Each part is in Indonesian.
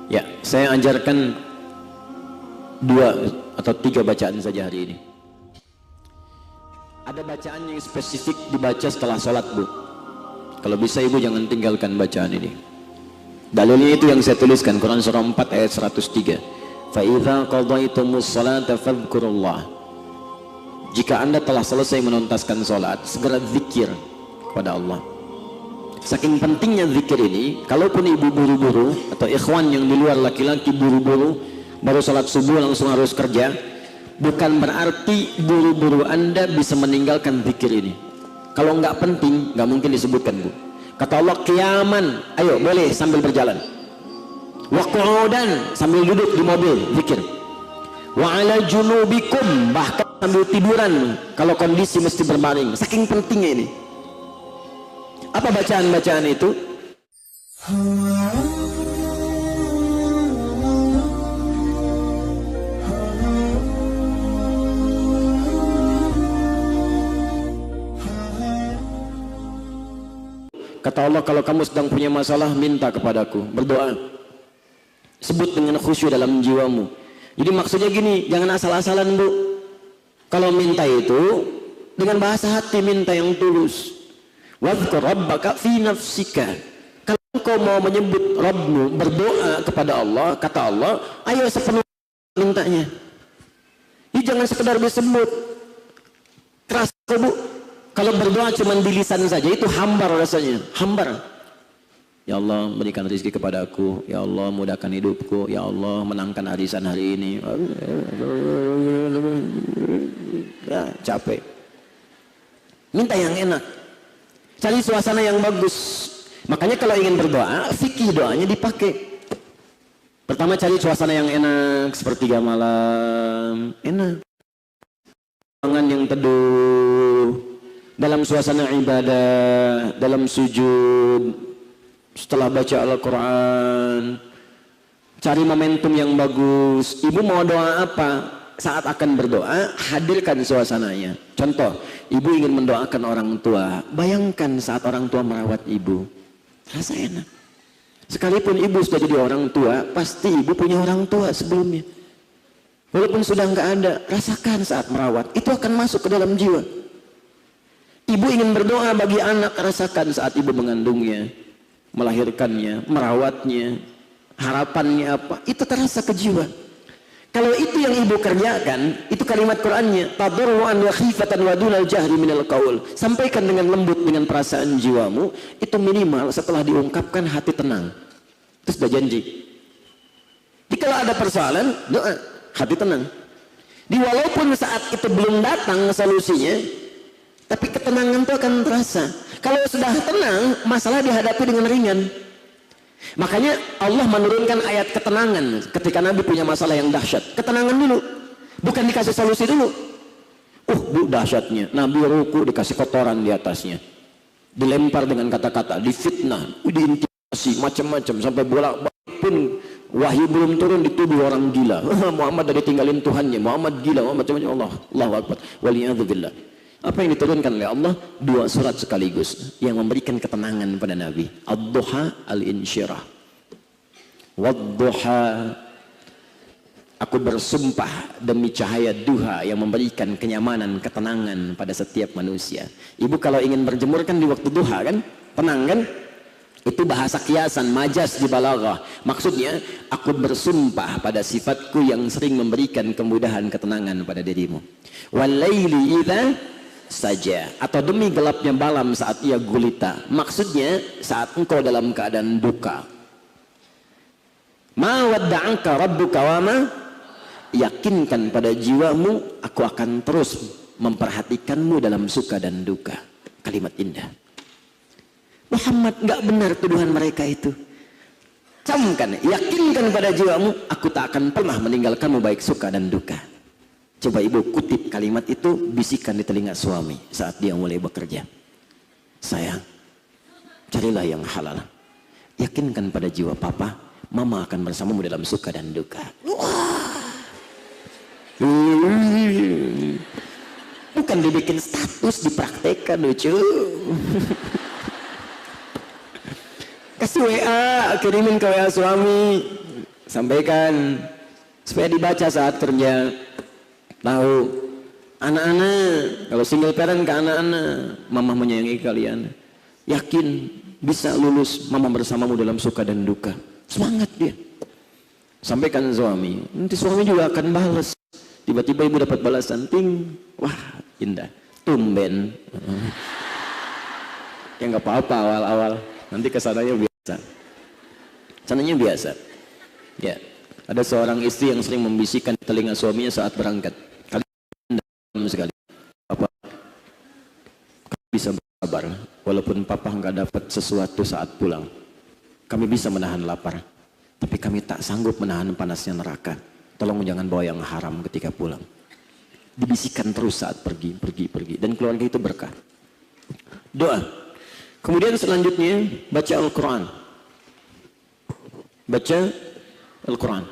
Ya, saya ajarkan 2 atau 3 bacaan saja hari ini. Ada bacaan yang spesifik dibaca setelah sholat, Bu. Kalau bisa ibu jangan tinggalkan bacaan ini. Dalilnya itu yang saya tuliskan, Quran surah 4 ayat 103. Fa idza qadaytumus salata fadhkurullah. Jika Anda telah selesai menuntaskan sholat, segera zikir kepada Allah. Saking pentingnya zikir ini, kalaupun ibu buru-buru atau ikhwan yang di luar laki-laki buru-buru baru sholat subuh langsung harus kerja, bukan berarti buru-buru Anda bisa meninggalkan zikir ini. Kalau nggak penting, nggak mungkin disebutkan, Bu. Kata Allah, qiyaman, ayo boleh sambil berjalan. Wa qu'udan, sambil duduk di mobil, zikir. Wa ala junubikum, bahkan sambil tiduran kalau kondisi mesti berbaring. Saking pentingnya ini. Apa bacaan-bacaan itu? Kata Allah, kalau kamu sedang punya masalah, minta kepadaku, berdoa. Sebut dengan khusyuk dalam jiwamu. Jadi maksudnya gini, jangan asal-asalan, Bu. Kalau minta itu dengan bahasa hati, minta yang tulus. Wadhkur rabbaka fi nafsika. Kalau engkau mau menyebut Rabbmu, berdoa kepada Allah, kata Allah, ayo sepenuhnya mintanya. Jadi jangan sekedar disebut. Keras, Bu. Kalau berdoa cuma di lisan saja, itu hambar rasanya, hambar. Ya Allah, berikan rezeki kepada aku. Ya Allah, mudahkan hidupku. Ya Allah, menangkan arisan hari ini. Ya, capek. Minta yang enak. Cari suasana yang bagus. Makanya kalau ingin berdoa, fikih doanya dipakai. Pertama cari suasana yang enak, sepertiga malam, enak. Ruangan yang teduh, dalam suasana ibadah, dalam sujud, setelah baca Al-Quran, cari momentum yang bagus. Ibu mau doa apa? Saat akan berdoa, hadirkan suasananya. Contoh, ibu ingin mendoakan orang tua, bayangkan saat orang tua merawat ibu, rasa enak. Sekalipun ibu sudah jadi orang tua, pasti ibu punya orang tua sebelumnya. Walaupun sudah nggak ada, rasakan saat merawat, itu akan masuk ke dalam jiwa. Ibu ingin berdoa bagi anak, rasakan saat ibu mengandungnya, melahirkannya, merawatnya, harapannya apa, itu terasa ke jiwa. Kalau itu yang ibu kerjakan, itu kalimat Qur'annya, tadarruan wa khifatan wa dunal jahri minal qaul. Sampaikan dengan lembut, dengan perasaan jiwamu, itu minimal setelah diungkapkan hati tenang. Terus sudah janji. Jadi kalau ada persoalan, doa, hati tenang. Di walaupun saat itu belum datang solusinya, tapi ketenangan itu akan terasa. Kalau sudah tenang, masalah dihadapi dengan ringan. Makanya Allah menurunkan ayat ketenangan ketika Nabi punya masalah yang dahsyat. Ketenangan dulu, bukan dikasih solusi dulu. Bu, dahsyatnya Nabi ruku dikasih kotoran di atasnya, dilempar dengan kata-kata, difitnah, diintimidasi macam-macam, sampai bolak-balik pun wahyu belum turun dituduh orang gila. Muhammad dari tinggalin Tuhannya, Muhammad gila, Muhammad macam-macam. Allahu Akbar, waliyadzubillah. Apa yang diturunkan oleh Allah? 2 surat sekaligus yang memberikan ketenangan pada Nabi. Ad-Duha, Al-Insyirah. Wad-Duha, aku bersumpah demi cahaya duha yang memberikan kenyamanan, ketenangan pada setiap manusia. Ibu kalau ingin berjemur kan di waktu duha kan? Tenang kan? Itu bahasa kiasan, majas di balaghah. Maksudnya, aku bersumpah pada sifatku yang sering memberikan kemudahan, ketenangan pada dirimu. Wal-laili idza saja, atau demi gelapnya malam saat ia gulita. Maksudnya saat engkau dalam keadaan duka. Ma wadda'aka rabbuka wa ma, yakinkan pada jiwamu, aku akan terus memperhatikanmu dalam suka dan duka. Kalimat indah. Muhammad, nggak benar tuduhan mereka itu. Camkan, yakinkan pada jiwamu, aku tak akan pernah meninggalkanmu baik suka dan duka. Coba ibu kutip kalimat itu, bisikan di telinga suami saat dia mulai bekerja. Sayang, carilah yang halal. Yakinkan pada jiwa papa, mama akan bersamamu dalam suka dan duka. Bukan dibikin status, dipraktekkan lucu. Kasih WA, kirimin ke WA suami. sampaikan supaya dibaca saat kerja. Tahu anak-anak, kalau single parent ke anak-anak, mama menyayangi kalian, yakin bisa lulus mama bersamamu dalam suka dan duka. Semangat dia. Sampaikan suami, nanti suami juga akan balas. Tiba-tiba ibu dapat balasan, ting, wah indah, tumben. Ya nggak apa-apa awal-awal, nanti kesananya biasa. Sananya biasa. Ya, ada seorang istri yang sering membisikkan di telinga suaminya saat berangkat. Sekali apa bisa bersabar walaupun papa nggak dapat sesuatu saat pulang. Kami bisa menahan lapar, tapi kami tak sanggup menahan panasnya neraka. Tolong jangan bawa yang haram ketika pulang. Dibisikkan terus saat pergi, dan keluarga itu berkah. Doa. Kemudian selanjutnya baca Al-Quran. Baca Al-Quran.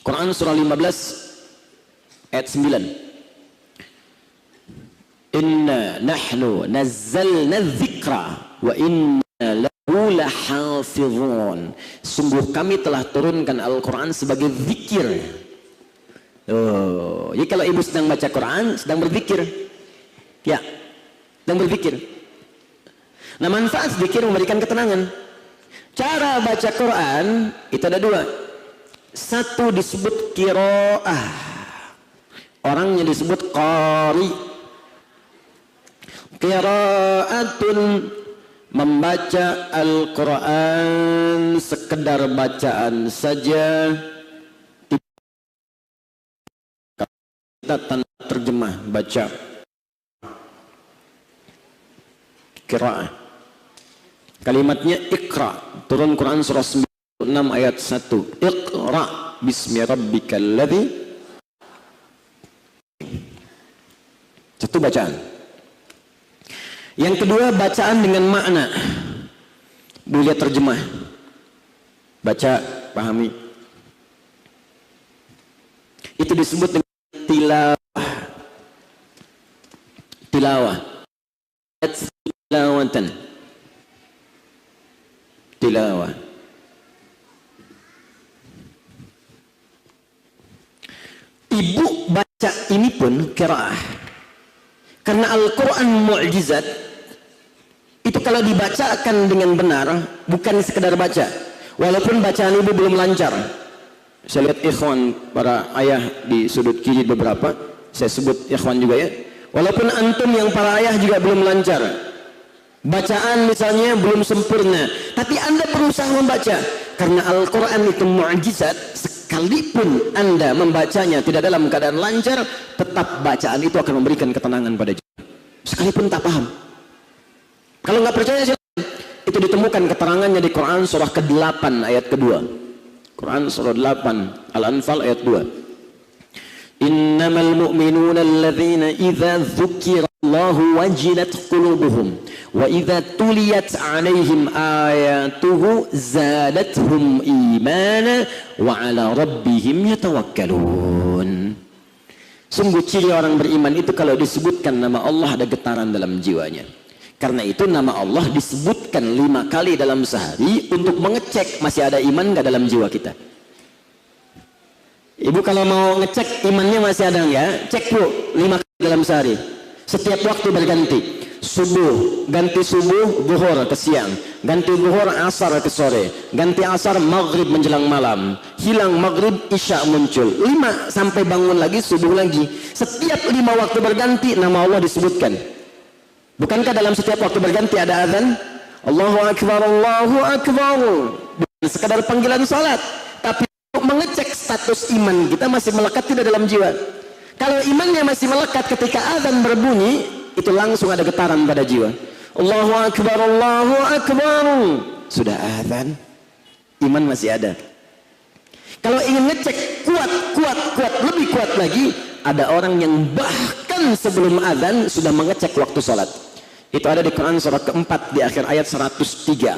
Quran surah 15 ayat 9. Inna nahnu nazzalna dzikra wa inna lahu lahafizun. Sungguh kami telah turunkan Al-Quran sebagai zikir. Oh, jadi kalau ibu sedang baca Quran, sedang berzikir. Ya, sedang berzikir. Nah, manfaat zikir memberikan ketenangan. Cara baca Quran itu ada dua. Satu disebut qiraah. Orangnya disebut qari. Qiraatun, membaca Al-Quran sekedar bacaan saja, kita tanpa terjemah baca. Qiraah. Kalimatnya Iqra, turun Quran surah 96 ayat 1. Iqra bismi rabbikal ladzi. Satu bacaan. Yang kedua bacaan dengan makna. Boleh terjemah. Baca, pahami. Itu disebut dengan tilawah. Tilawah. Tilawatan. Tilawah. Ibu baca ini pun qiraah. Karena Al-Quran mu'jizat, itu kalau dibacakan dengan benar, bukan sekedar baca. Walaupun bacaan ibu belum lancar. Saya lihat ikhwan, para ayah di sudut kiri beberapa, saya sebut ikhwan juga ya. Walaupun antum yang para ayah juga belum lancar. Bacaan misalnya belum sempurna, tapi anda berusaha membaca. Karena Al-Quran itu mu'jizat, sekalipun anda membacanya tidak dalam keadaan lancar, tetap bacaan itu akan memberikan ketenangan pada jiwa. Sekalipun tak paham. Kalau nggak percaya silakan. Itu ditemukan keterangannya di Quran surah ke-8 ayat kedua. Quran surah 8 Al-Anfal ayat 2. Innamal mu'minuna alladzina idza dzukirallahu wajilat qulubuhum wa idza tuliyat 'alaihim ayatuhu zadatuhum imana wa 'ala rabbihim yatawakkalun. Sungguh ciri orang beriman itu kalau disebutkan nama Allah ada getaran dalam jiwanya. Karena itu nama Allah disebutkan 5 kali dalam sehari untuk mengecek masih ada iman gak dalam jiwa kita. Ibu kalau mau ngecek imannya masih ada ya, cek bu 5 kali dalam sehari. Setiap waktu berganti. Subuh, ganti subuh, zuhur ke siang, ganti zuhur, asar ke sore, ganti asar, maghrib menjelang malam, hilang maghrib, isya muncul, 5 sampai bangun lagi, subuh lagi. Setiap 5 waktu berganti nama Allah disebutkan. Bukankah dalam setiap waktu berganti ada azan? Allahu Akbar, Allahu Akbar. Bukan sekadar panggilan salat, tapi untuk mengecek status iman kita masih melekat tidak dalam jiwa. Kalau imannya masih melekat ketika azan berbunyi, itu langsung ada getaran pada jiwa. Allahu Akbar, Allahu Akbar. Sudah azan, iman masih ada. Kalau ingin ngecek kuat, lebih kuat lagi, ada orang yang bahkan sebelum azan sudah mengecek waktu salat. Itu ada di Quran surah keempat di akhir ayat 103.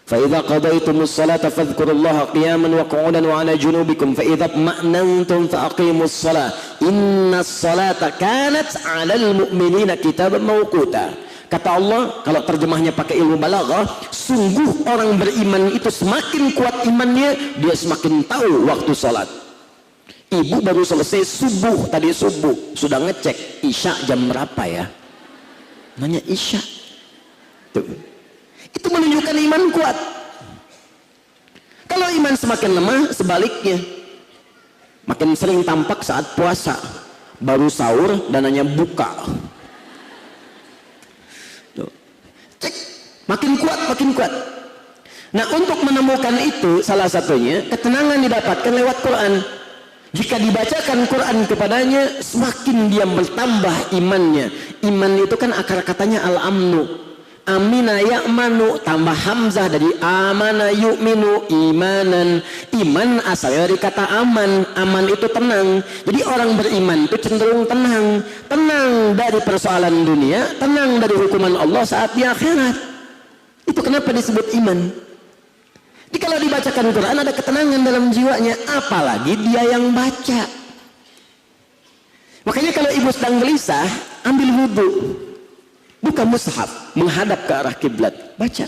فَإِذَا قَضَيْتُمُ الصَّلَاةَ فَاذْكُرُوا اللَّهَ قِيَامًا وَقُعُودًا وَعَلَى جُنُوبِكُمْ فَإِذَا اطْمَأْنَنْتُمْ فَأَقِيمُوا الصَّلَاةَ إِنَّ الصَّلَاةَ كَانَتْ عَلَى الْمُؤْمِنِينَ كِتَابًا مَوْقُوتًا. Kata Allah, kalau terjemahnya pakai ilmu balaghah, sungguh orang beriman itu semakin kuat imannya, dia semakin tahu waktu sholat. Ibu baru selesai subuh, tadi subuh, sudah ngecek isya jam berapa ya? Nanya isya. Tuh. Itu menunjukkan iman kuat. Kalau iman semakin lemah, sebaliknya. Makin sering tampak saat puasa. Baru sahur dan hanya buka. Tuh. Cek, makin kuat. Nah, untuk menemukan itu, salah satunya, ketenangan didapatkan lewat Quran. Jika dibacakan Quran kepadanya, semakin dia bertambah imannya. Iman itu kan akar katanya al-amnu. Amina ya'manu, tambah hamzah dari amana yu'minu, imanan. Iman asalnya dari kata aman. Aman itu tenang. Jadi orang beriman itu cenderung tenang. Tenang dari persoalan dunia, tenang dari hukuman Allah saat di akhirat. Itu kenapa disebut iman. Jadi kalau dibacakan Quran ada ketenangan dalam jiwanya, apalagi dia yang baca. Makanya kalau ibu sedang gelisah, ambil wudhu, buka mushaf, menghadap ke arah kiblat, baca.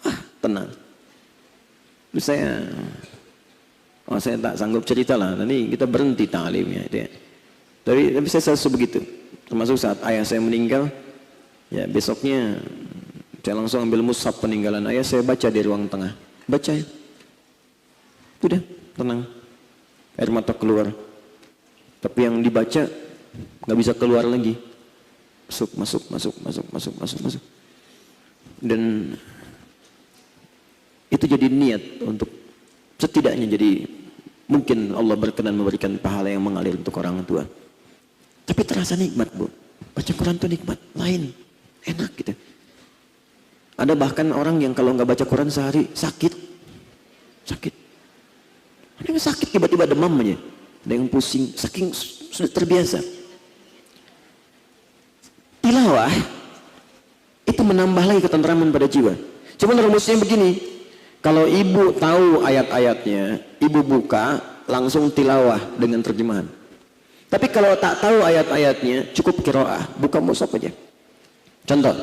Wah, tenang. Terus saya tak sanggup cerita lah. Nanti kita berhenti ta'limnya itu ya. Tapi saya selalu begitu. Termasuk saat ayah saya meninggal, ya besoknya saya langsung ambil mushaf peninggalan ayah, saya baca di ruang tengah. Baca ya. Udah, tenang. Air mata keluar. Tapi yang dibaca nggak bisa keluar lagi. Masuk. Dan itu jadi niat untuk setidaknya jadi mungkin Allah berkenan memberikan pahala yang mengalir untuk orang tua. Tapi terasa nikmat, Bu. Baca Quran itu nikmat, lain, enak gitu. Ada bahkan orang yang kalau nggak baca Quran sehari sakit. Ada yang sakit tiba-tiba demam aja. Ada yang pusing, saking sudah terbiasa. Tilawah itu menambah lagi ketentraman pada jiwa. Cuma rumusnya begini. Kalau ibu tahu ayat-ayatnya, ibu buka langsung tilawah dengan terjemahan. Tapi kalau tak tahu ayat-ayatnya, cukup qiraah, buka mushaf aja. Contoh.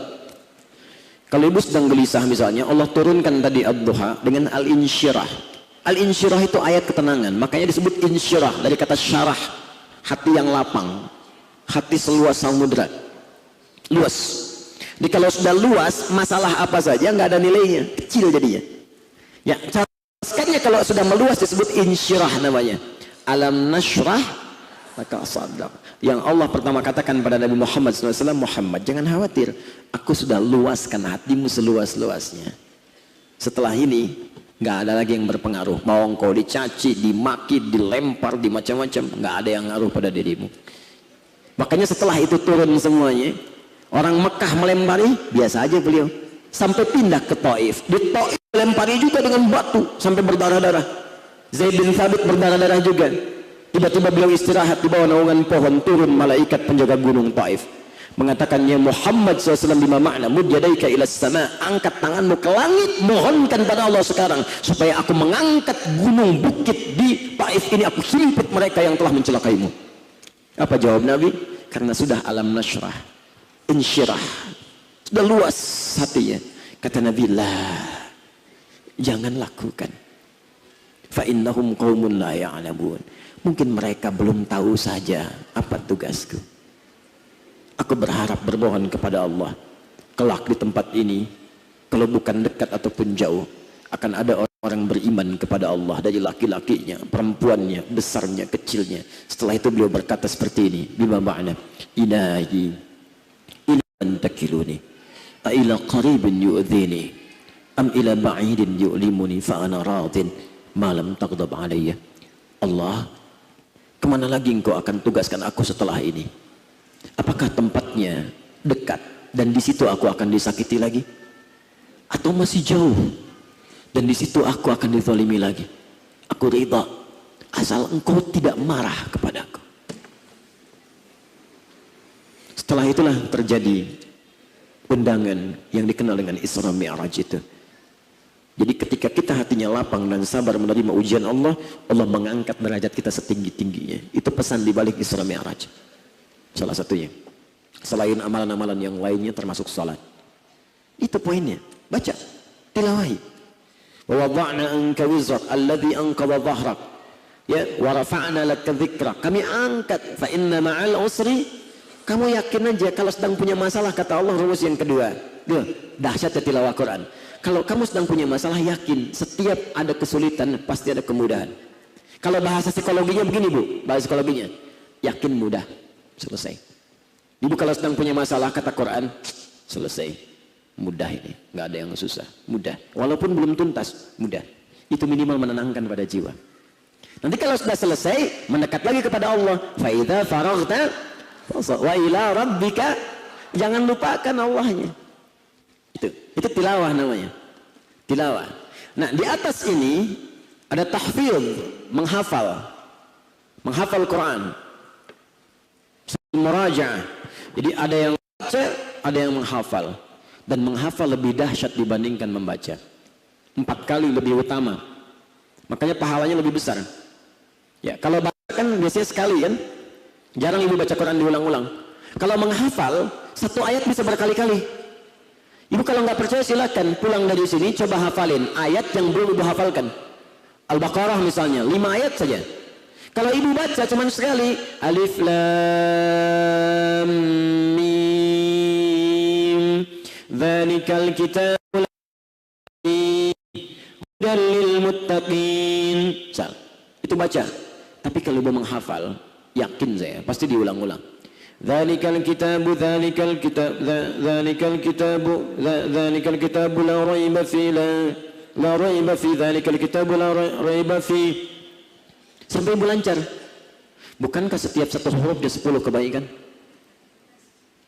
Kalau ibu sedang gelisah misalnya, Allah turunkan tadi ad-duha dengan al-insyirah. Al-insyirah itu ayat ketenangan, makanya disebut insyirah dari kata syarah, hati yang lapang, hati seluas samudra, luas. Jadi kalau sudah luas, masalah apa saja nggak ada nilainya, kecil jadinya. Ya, caranya kalau sudah meluas disebut insyirah namanya. Alam nashrah maka sadaq. Yang Allah pertama katakan pada Nabi Muhammad SAW, Muhammad jangan khawatir, aku sudah luaskan hatimu seluas-luasnya. Setelah ini nggak ada lagi yang berpengaruh. Mau engkau dicaci, dimaki, dilempar, di macam-macam, nggak ada yang ngaruh pada dirimu. Makanya setelah itu turun semuanya, orang Mekah melempari biasa aja beliau, sampai pindah ke Taif. Di Taif melempari juga dengan batu sampai berdarah-darah. Zaid bin Thabit berdarah-darah juga. Tiba-tiba beliau istirahat di bawah naungan pohon, turun malaikat penjaga gunung Taif mengatakan, ya Muhammad SAW bima makna mudjadaika ila sama, angkat tanganmu ke langit, mohonkan pada Allah sekarang supaya aku mengangkat gunung bukit di Taif ini, aku himpit mereka yang telah mencelakaimu. Apa jawab Nabi? Karena sudah alam nasyrah, insyirah, sudah luas hatinya. Kata Nabi, lah, jangan lakukan, fa innahum qaumun la ya'lamun. Mungkin mereka belum tahu saja apa tugasku. Aku berharap bermohon kepada Allah, kelak di tempat ini, kalau bukan dekat ataupun jauh, akan ada orang beriman kepada Allah dari laki-lakinya, perempuannya, besarnya, kecilnya. Setelah itu beliau berkata seperti ini, bima ma'na ilahi ila antakiluni a ila qaribin yu'dhini am ila ba'idin yu'limuni fa ana radin ma lam taghdab alayya. Allah, kemana lagi engkau akan tugaskan aku setelah ini? Apakah tempatnya dekat dan di situ aku akan disakiti lagi, atau masih jauh dan di situ aku akan dizalimi lagi? Aku ridha asal engkau tidak marah kepadaku. Setelah itulah terjadi undangan yang dikenal dengan Isra Mi'raj itu. Jadi ketika kita hatinya lapang dan sabar menerima ujian Allah, Allah mengangkat derajat kita setinggi-tingginya. Itu pesan di balik Isra Mi'raj. Salah satunya. selain amalan-amalan yang lainnya termasuk salat. Itu poinnya. Baca, tilawahi. Wa wada'na anka wizrak alladhi anqadha dhahrak. Ya, wa rafa'na laka dzikrak. Kami angkat fa inna ma'al usri. Kamu yakin aja kalau sedang punya masalah, kata Allah rumus yang kedua. Dahsyatnya tilawah Quran. Kalau kamu sedang punya masalah, yakin setiap ada kesulitan pasti ada kemudahan. Kalau bahasa psikologinya begini Bu, bahasa psikologinya, yakin mudah, selesai. Ibu kalau sedang punya masalah, kata Quran, selesai, mudah ini, nggak ada yang susah, mudah. Walaupun belum tuntas, mudah. Itu minimal menenangkan pada jiwa. Nanti kalau sudah selesai, mendekat lagi kepada Allah. Fa idza faraghta wa ila rabbika, jangan lupakan Allahnya. Itu tilawah namanya. Tilawah. Nah, di atas ini ada tahfidz, menghafal. Menghafal Quran. Murajaah. Jadi ada yang baca, ada yang menghafal. Dan menghafal lebih dahsyat dibandingkan membaca. 4 kali lebih utama. Makanya pahalanya lebih besar. Ya, kalau baca kan biasanya sekali kan. Jarang ibu baca Quran diulang-ulang. Kalau menghafal, 1 ayat bisa berkali-kali. Ibu kalau nggak percaya silakan pulang dari sini coba hafalin ayat yang belum ibu hafalkan. Al-Baqarah misalnya 5 ayat saja. Kalau ibu baca cuma sekali, alif lam mim dzalikal kitabul hudan lil muttaqin. Itu baca. Tapi kalau ibu menghafal, yakin saya pasti diulang-ulang. Dzalikal kitabu dzalikal kitab dzalikal kitabu dzalikal kitabu la raiba fi la raiba fi dzalikal kitabu la raiba fi, sampai ibu lancar. Bukankah setiap 1 huruf ada 10 kebaikan?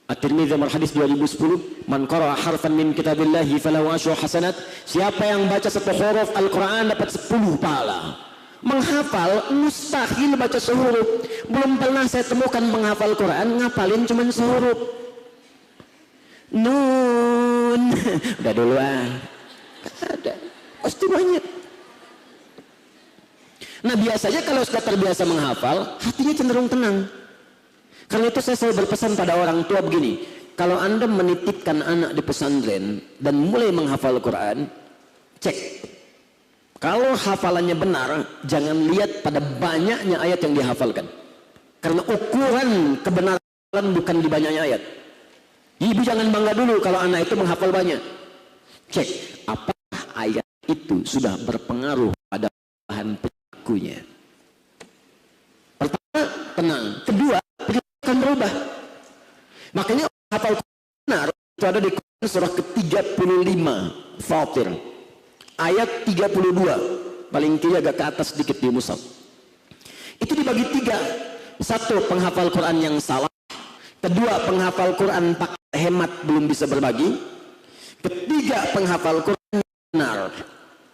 At-Tirmidzi nomor hadis 2010, man qara'a harfan min kitabillahi falahu asyru hasanat. Siapa yang baca 1 huruf Al-Qur'an dapat 10 pahala. Menghafal mustahil baca sehuruf. Belum pernah saya temukan menghafal Quran ngapalin cuma sehuruf. Nun udah duluan, ada pasti banyak. Nah biasanya kalau sudah terbiasa menghafal, hatinya cenderung tenang. Karena itu saya selalu berpesan pada orang tua begini, kalau Anda menitipkan anak di pesantren dan mulai menghafal Quran, cek. Kalau hafalannya benar, jangan lihat pada banyaknya ayat yang dihafalkan. Karena ukuran kebenaran bukan di banyaknya ayat. Ibu jangan bangga dulu kalau anak itu menghafal banyak. Cek, apakah ayat itu sudah berpengaruh pada bahan perilakunya. Pertama, tenang. Kedua, perilaku akan berubah. Makanya hafal benar itu ada di surah ke-35 Fatir. Ayat 32 paling kiri agak ke atas sedikit di mushaf. Itu dibagi 3. 1, penghafal Quran yang salah. 2, penghafal Quran pakai hemat belum bisa berbagi. 3, penghafal Quran yang benar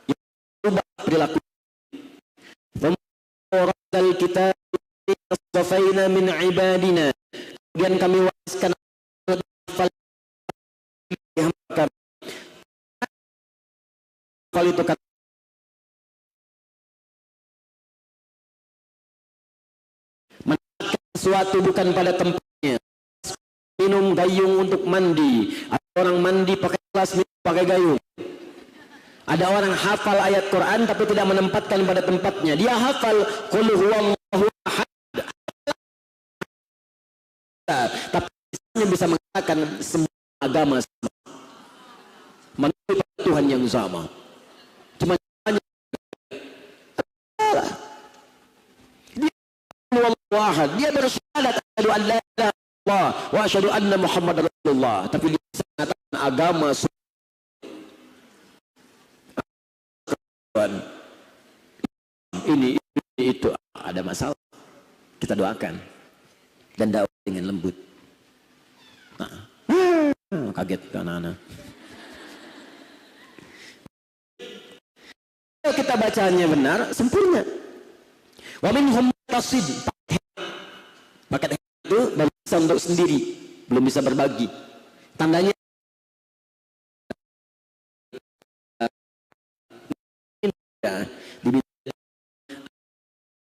yang berubah perilaku. Kita safaina min ibadina. Kemudian kami wariskan itu kata menempatkan sesuatu bukan pada tempatnya. Minum gayung untuk mandi. Ada orang mandi pakai gelas, minum pakai gayung. Ada orang hafal ayat Quran tapi tidak menempatkan pada tempatnya. Dia hafal qul huwallahu ahad, tapi hanya bisa mengatakan semua agama sama, menurut Tuhan yang sama. Cuma dia bersyahadat asyhadu an la ilaha illallah wa asyhadu anna muhammadar rasulullah, tapi dia mengatakan agama ini itu ada masalah. Kita doakan dan dakwah dengan lembut. Kaget kan anak. Kalau kita bacanya benar, sempurna. Wa minhum tasid. Paket itu baru bisa untuk sendiri, belum bisa berbagi. Tandanya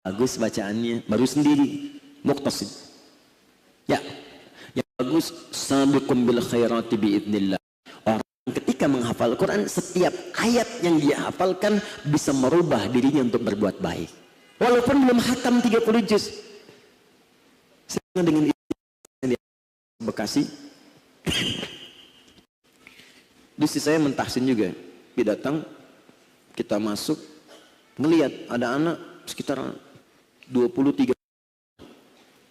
bagus bacaannya, baru sendiri. Muqtasid. Ya. Yang bagus, sabiqum bil khairati biidznillah. Orang ketika menghafal Quran, setiap ayat yang dia hafalkan bisa merubah dirinya untuk berbuat baik. Walaupun belum khatam 30 juz. Saya dengan Bekasi. Istri saya mentahsin juga. Dia datang, kita masuk, ngelihat ada anak sekitar 23.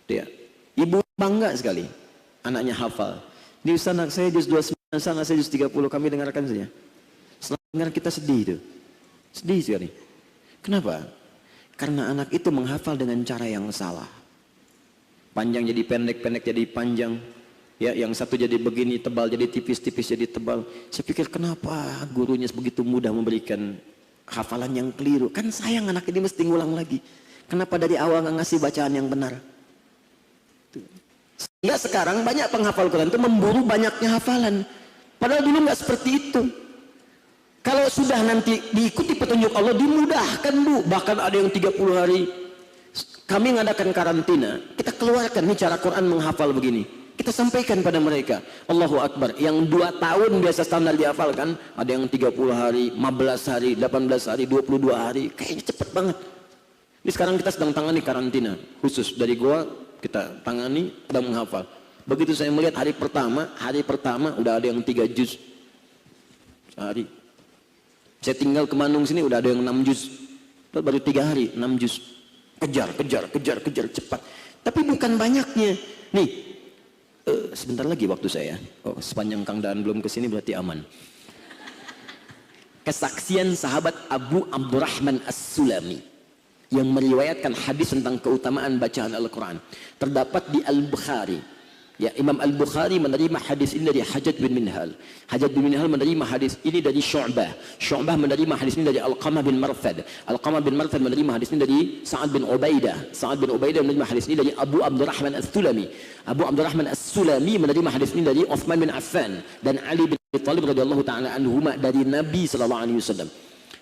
Dia, ibu bangga sekali. Anaknya hafal. Di sana saya juz 29, sana saya juz 30, kami dengarkan saja. Setelah dengar kita sedih itu. Sedih sekali. Kenapa? Karena anak itu menghafal dengan cara yang salah. Panjang jadi pendek, pendek jadi panjang. Ya, yang satu jadi begini, tebal jadi tipis, tipis jadi tebal. Saya pikir kenapa gurunya begitu mudah memberikan hafalan yang keliru? Kan sayang anak ini mesti ngulang lagi. Kenapa dari awal nggak ngasih bacaan yang benar? Sehingga sekarang banyak penghafal Quran itu memburu banyaknya hafalan. Padahal dulu nggak seperti itu. Kalau sudah nanti diikuti petunjuk Allah, dimudahkan Bu. Bahkan ada yang 30 hari. Kami ngadakan karantina. Kita keluarkan nih cara Quran menghafal begini. Kita sampaikan pada mereka. Allahu Akbar. Yang 2 tahun biasa standar dihafalkan. Ada yang 30 hari, 15 hari, 18 hari, 22 hari. Kayaknya cepet banget. Ini sekarang kita sedang tangani karantina. Khusus dari gua. Kita tangani dan menghafal. Begitu saya melihat hari pertama udah ada yang 3 juz sehari. Saya tinggal ke Bandung sini udah ada yang 6 juz. Baru 3 hari 6 juz. Kejar cepat. Tapi bukan banyaknya. Nih, sebentar lagi waktu saya. Oh, sepanjang Kang Daan belum kesini berarti aman. Kesaksian sahabat Abu Abdurrahman As-Sulami yang meriwayatkan hadis tentang keutamaan bacaan Al-Quran terdapat di Al-Bukhari. Ya, Imam Al-Bukhari menerima hadis ini dari Hajjaj bin Minhal. Hajjaj bin Minhal menerima hadis ini dari Syu'bah. Syu'bah menerima hadis ini dari Alqamah bin Marthad. Alqamah bin Marthad menerima hadis ini dari Sa'ad bin Ubaidah. Sa'ad bin Ubaidah menerima hadis ini dari Abu Abdurrahman As-Sulami. Abu Abdurrahman As-Sulami menerima hadis ini dari Uthman bin Affan dan Ali bin Abi Thalib radhiyallahu ta'ala anhuma dari Nabi sallallahu alaihi wasallam.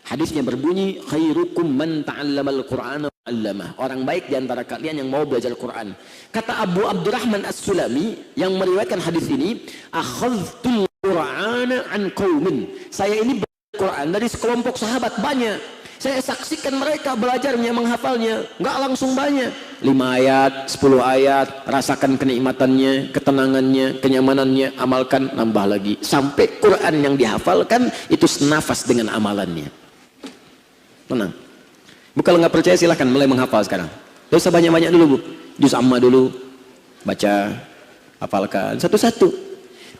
Hadisnya berbunyi, khairukum man ta'allama al-Qur'ana wa 'allamah. Orang baik di antara kalian yang mau belajar Quran. Kata Abu Abdurrahman As-Sulami yang meriwayatkan hadis ini, akhadhtul Qur'ana an qaumin. Saya ini belajar Quran dari sekelompok sahabat banyak. Saya saksikan mereka belajarnya, menghafalnya, enggak langsung banyak. 5 ayat, 10 ayat, rasakan kenikmatannya, ketenangannya, kenyamanannya, amalkan, nambah lagi. Sampai Quran yang dihafalkan itu senafas dengan amalannya. Tenang. Bu kalau nggak percaya silahkan mulai menghafal sekarang. Tidak usah banyak-banyak dulu Bu. Juz amma dulu. Baca, hafalkan satu-satu.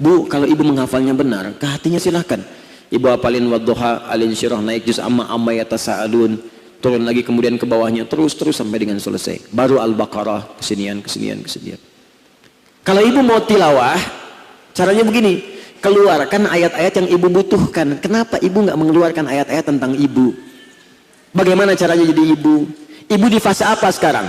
Bu kalau ibu menghafalnya benar, ke hatinya silahkan. Ibu hafalin wadduha, al-insyirah, naik juz amma yatasaalun, turun lagi kemudian ke bawahnya, terus sampai dengan selesai. Baru Al-Baqarah, kesenian. Kalau ibu mau tilawah, caranya begini. Keluarkan ayat-ayat yang ibu butuhkan. Kenapa ibu nggak mengeluarkan ayat-ayat tentang ibu? Bagaimana caranya jadi ibu? Ibu di fase apa sekarang?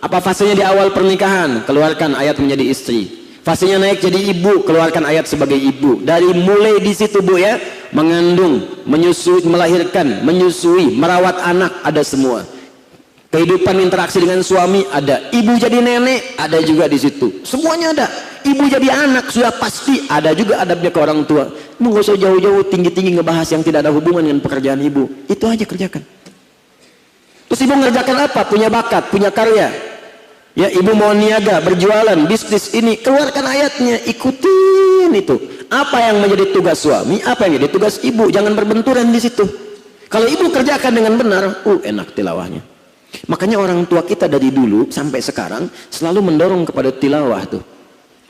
Apa fasenya di awal pernikahan? Keluarkan ayat menjadi istri. Fasenya naik jadi ibu, keluarkan ayat sebagai ibu. Dari mulai di situ Bu ya, mengandung, menyusui, melahirkan, menyusui, merawat anak, ada semua. Kehidupan interaksi dengan suami ada. Ibu jadi nenek ada juga di situ. Semuanya ada. Ibu jadi anak sudah pasti ada juga adabnya ke orang tua. Nggak usah jauh-jauh tinggi-tinggi ngebahas yang tidak ada hubungan dengan pekerjaan ibu. Itu aja kerjakan. Terus ibu ngerjakan apa? Punya bakat, punya karya. Ya ibu mau niaga, berjualan, bisnis ini, keluarkan ayatnya, ikutin itu. Apa yang menjadi tugas suami, apa yang menjadi tugas ibu, jangan berbenturan di situ. Kalau ibu kerjakan dengan benar, enak tilawahnya. Makanya orang tua kita dari dulu sampai sekarang selalu mendorong kepada tilawah tuh.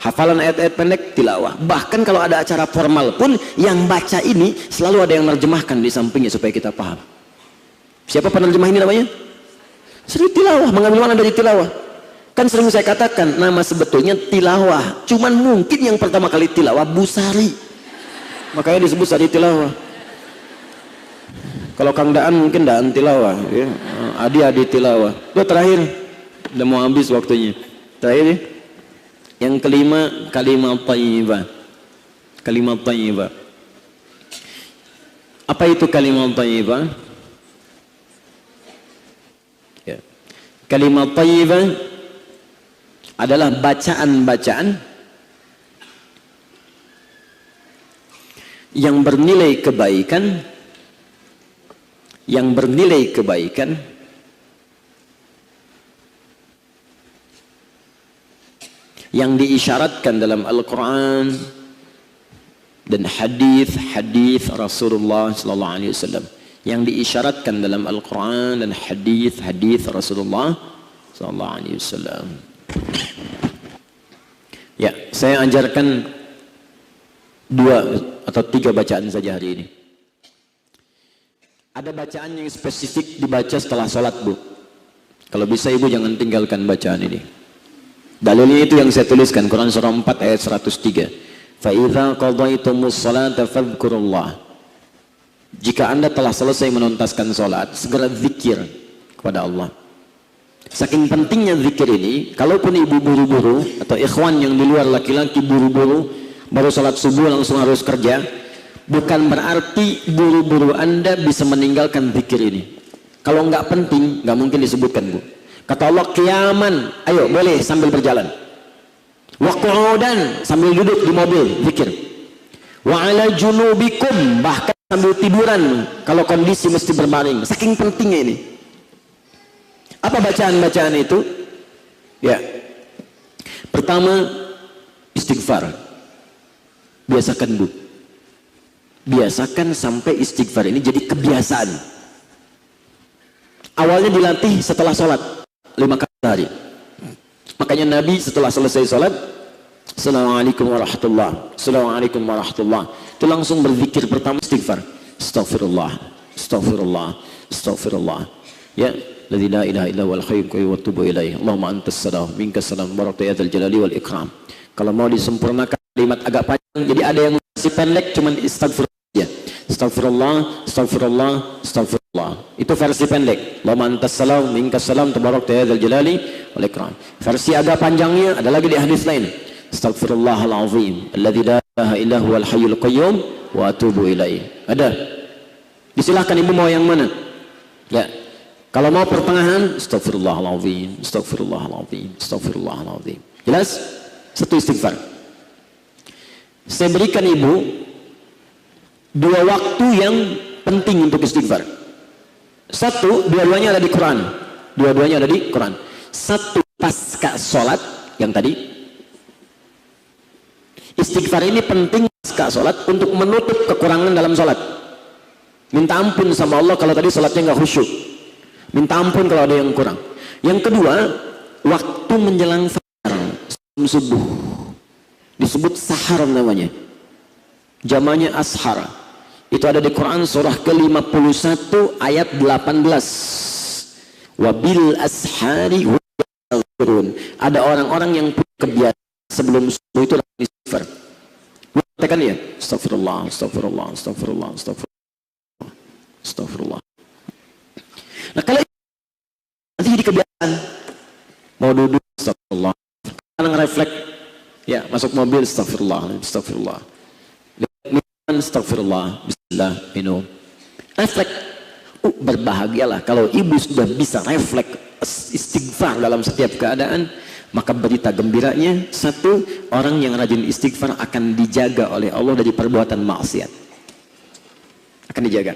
Hafalan ayat-ayat pendek, tilawah. Bahkan kalau ada acara formal pun yang baca ini selalu ada yang menerjemahkan di sampingnya supaya kita paham. Siapa penerjemah ini namanya? Seri tilawah, mengambil mana dari tilawah. Kan sering saya katakan nama sebetulnya tilawah. Cuman mungkin yang pertama kali tilawah Busari. Makanya disebut Sari Tilawah. Kalau Kang Daan mungkin Daan Tilawah, ya. Adi Tilawah. Itu terakhir, udah mau habis waktunya. Terakhir, ya. Yang kelima, kalimat thayyibah. Kalimat thayyibah. Apa itu kalimat thayyibah? Ya. Kalimat thayyibah adalah bacaan-bacaan yang bernilai kebaikan, yang diisyaratkan dalam Al-Quran dan hadis Rasulullah sallallahu alaihi wasallam, yang diisyaratkan dalam Al-Quran dan hadis Rasulullah sallallahu alaihi wasallam. Ya, saya ajarkan 2 atau 3 bacaan saja hari ini. Ada bacaan yang spesifik dibaca setelah sholat, Bu. Kalau bisa Ibu jangan tinggalkan bacaan ini. Dalilnya itu yang saya tuliskan, Quran surah 4 ayat 103. Fa idza qadaytumus salata fadhkurullah. Jika Anda telah selesai menuntaskan salat, segera zikir kepada Allah. Saking pentingnya zikir ini, kalaupun ibu buru-buru atau ikhwan yang di luar laki-laki buru-buru baru salat subuh langsung harus kerja, bukan berarti buru-buru Anda bisa meninggalkan zikir ini. Kalau nggak penting, nggak mungkin disebutkan, Bu. Kata Allah, qiyaman, ayo boleh sambil berjalan. Wa qu'udan, sambil duduk di mobil, zikir. Wa ala junubikum, bahkan sambil tiduran kalau kondisi mesti berbaring. Saking pentingnya ini. Apa bacaan-bacaan itu? Ya. Pertama, istighfar. Biasakan, Bu. Biasakan sampai istighfar ini jadi kebiasaan. Awalnya dilatih setelah sholat 5 kali sehari. Makanya Nabi setelah selesai sholat, Assalamualaikum warahmatullah, Assalamualaikum warahmatullah, itu langsung berzikir pertama istighfar. Astaghfirullah, astaghfirullah, astaghfirullah. Ya, Alladzi la ilaha illa huwal hayyul qayyum wa atubu ilaih. Allahumma antas salam, minkas salam, barakta ya dzal jalali wal ikram. Kalau mau disempurnakan kalimat agak panjang, jadi ada yang masih pendek cuman istighfar ya. Astaghfirullah, astaghfirullah, astaghfirullah. Itu versi pendek. Allahumma antas salam, minkas salam, tabarakta ya dzal jalali wal ikram. Versi agak panjangnya ada lagi di hadis lain. Astaghfirullahal azim, alladzi la ilaha illa huwal hayyul qayyum wa atubu ilaih. Ada. Disilahkan ibu mau yang mana? Ya. Kalau mau pertengahan, astaghfirullahal azim, astaghfirullahal azim, astaghfirullahal azim. Jelas? Satu istighfar. Saya berikan ibu 2 waktu yang penting untuk istighfar. Satu, dua-duanya ada di Quran. Dua-duanya ada di Quran. Satu, pasca sholat yang tadi. Istighfar ini penting pasca sholat untuk menutup kekurangan dalam sholat. Minta ampun sama Allah kalau tadi sholatnya nggak khusyuk. Minta ampun kalau ada yang kurang. Yang kedua, waktu menjelang sahar, subuh. Disebut sahar namanya. Jamannya ashar. Itu ada di Quran surah ke-51 ayat 18. Wabil ashari wabil. Ada orang-orang yang punya kebiasaan sebelum subuh itu istighfar. Katakan ya, astagfirullah, astagfirullah, astagfirullah, astagfirullah, astagfirullah. Nah kalau nanti jadi kebiasaan, mau duduk, astagfirullah. Kadang refleks, ya masuk mobil, astagfirullah, astagfirullah. Astagfirullah, bismillah, minum. Refleks. Berbahagialah kalau ibu sudah bisa refleks istighfar dalam setiap keadaan. Maka berita gembiranya, satu, orang yang rajin istighfar akan dijaga oleh Allah dari perbuatan maksiat. Akan dijaga.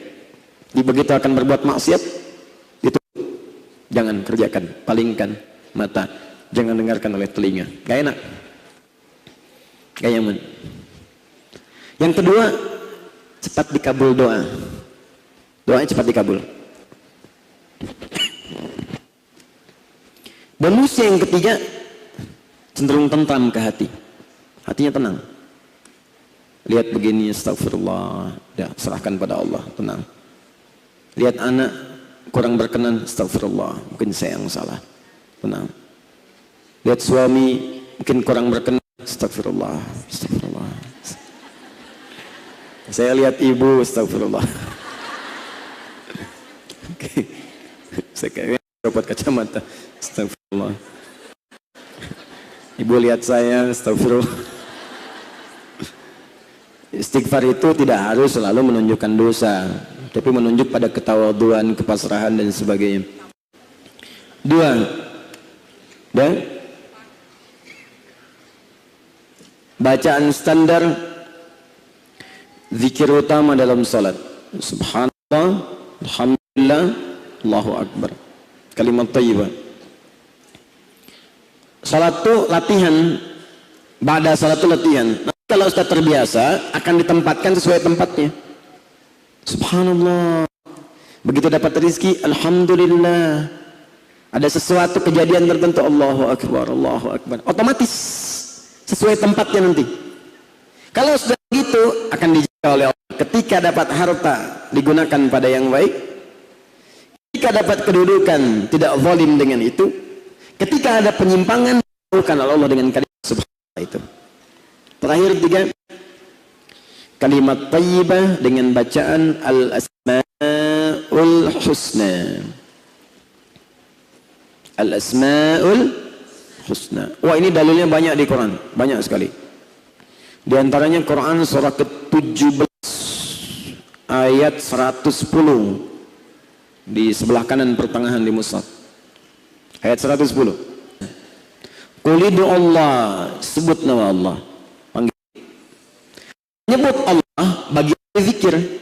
Jadi begitu akan berbuat maksiat, itu jangan kerjakan, palingkan mata, jangan dengarkan oleh telinga. Gak enak, gak nyaman. Yang kedua, cepat dikabul doa. Doanya cepat dikabul. Bonus yang ketiga, cenderung tentram ke hati. Hatinya tenang. Lihat begini, astagfirullah, ya, serahkan pada Allah, tenang. Lihat anak kurang berkenan, astagfirullah, mungkin saya yang salah, tenang. Lihat suami mungkin kurang berkenan, astagfirullah, astagfirullah. Saya lihat ibu, astagfirullah. Oke. Saya kayaknya copot kacamata, astagfirullah. Ibu lihat saya, astagfirullah. Istighfar itu tidak harus selalu menunjukkan dosa, tapi menunjuk pada ketawaduan, kepasrahan dan sebagainya. Dua, dan Bacaan standar zikir utama dalam salat. Subhanallah, alhamdulillah, Allahu akbar. Kalimat thayyibah. Salat itu latihan. Ba'da salat itu latihan. Nanti kalau Ustaz terbiasa akan ditempatkan sesuai tempatnya. Subhanallah. Begitu dapat rezeki, alhamdulillah. Ada sesuatu kejadian tertentu, Allahu akbar, Allahu akbar. Otomatis sesuai tempatnya nanti. Kalau sudah begitu akan dijaga oleh Allah. Ketika dapat harta digunakan pada yang baik. Ketika dapat kedudukan tidak zalim dengan itu. Ketika ada penyimpangan dijauhkan oleh Allah dengan kalimat subhanallah itu. Terakhir 3, kalimat thayyibah dengan bacaan al-asma'ul husna. Al-asma'ul husna. Wah, ini dalilnya banyak di Quran, banyak sekali. Di antaranya Quran surah ke-17 ayat 110 di sebelah kanan pertengahan di mushaf. Ayat 110. Qul id'u Allah, sebut nama Allah. Panggil. Menyebut Allah bagi zikir.